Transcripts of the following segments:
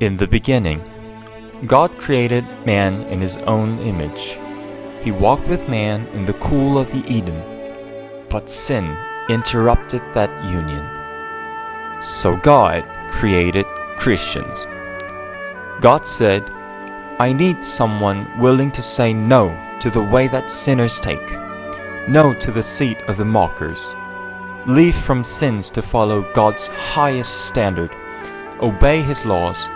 In the beginning, God created man in His own image. He walked with man in the cool of the Eden, but sin interrupted that union. So God created Christians. God said, I need someone willing to say no to the way that sinners take, no to the seat of the mockers, leave from sins to follow God's highest standard, obey His laws,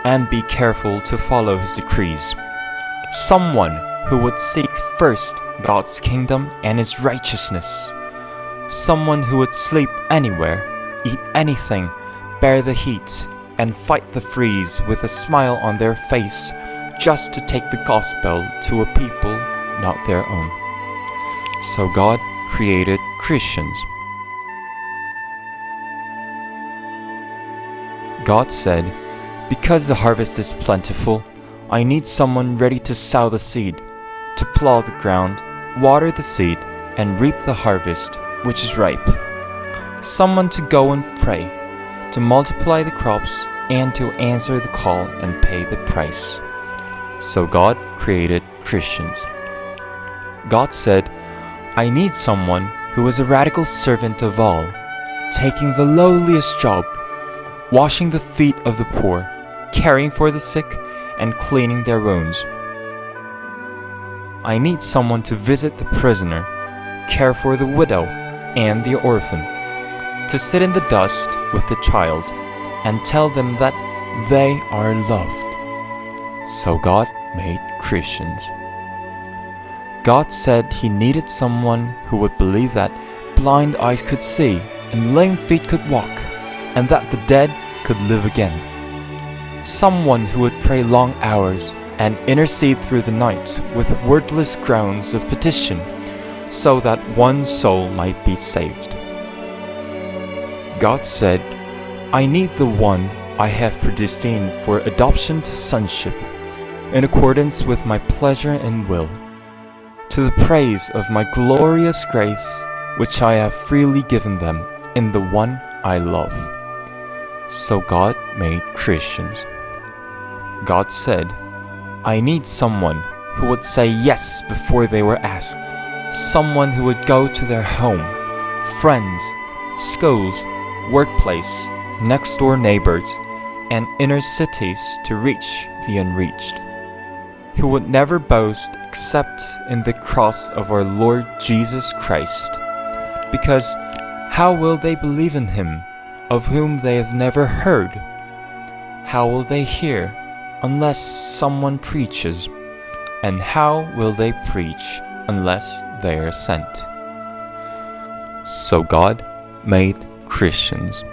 and be careful to follow His decrees. Someone who would seek first God's kingdom and His righteousness. Someone who would sleep anywhere, eat anything, bear the heat, and fight the freeze with a smile on their face just to take the gospel to a people not their own. So God created Christians. God said, because the harvest is plentiful, I need someone ready to sow the seed, to plow the ground, water the seed, and reap the harvest, which is ripe. Someone to go and pray, to multiply the crops, and to answer the call and pay the price. So God created Christians. God said, I need someone who is a radical servant of all, taking the lowliest job, washing the feet of the poor, caring for the sick, and cleaning their wounds. I need someone to visit the prisoner, care for the widow and the orphan, to sit in the dust with the child, and tell them that they are loved. So God made Christians. God said He needed someone who would believe that blind eyes could see, and lame feet could walk, and that the dead could live again. Someone who would pray long hours and intercede through the night with wordless groans of petition, so that one soul might be saved. God said, I need the one I have predestined for adoption to sonship, in accordance with my pleasure and will, to the praise of my glorious grace, which I have freely given them in the one I love. So God made Christians. God said, I need someone who would say yes before they were asked, someone who would go to their home, friends, schools, workplace, next door neighbors, and inner cities to reach the unreached, who would never boast except in the cross of our Lord Jesus Christ, because how will they believe in Him of whom they have never heard? How will they hear unless someone preaches? And how will they preach unless they are sent? So God made Christians.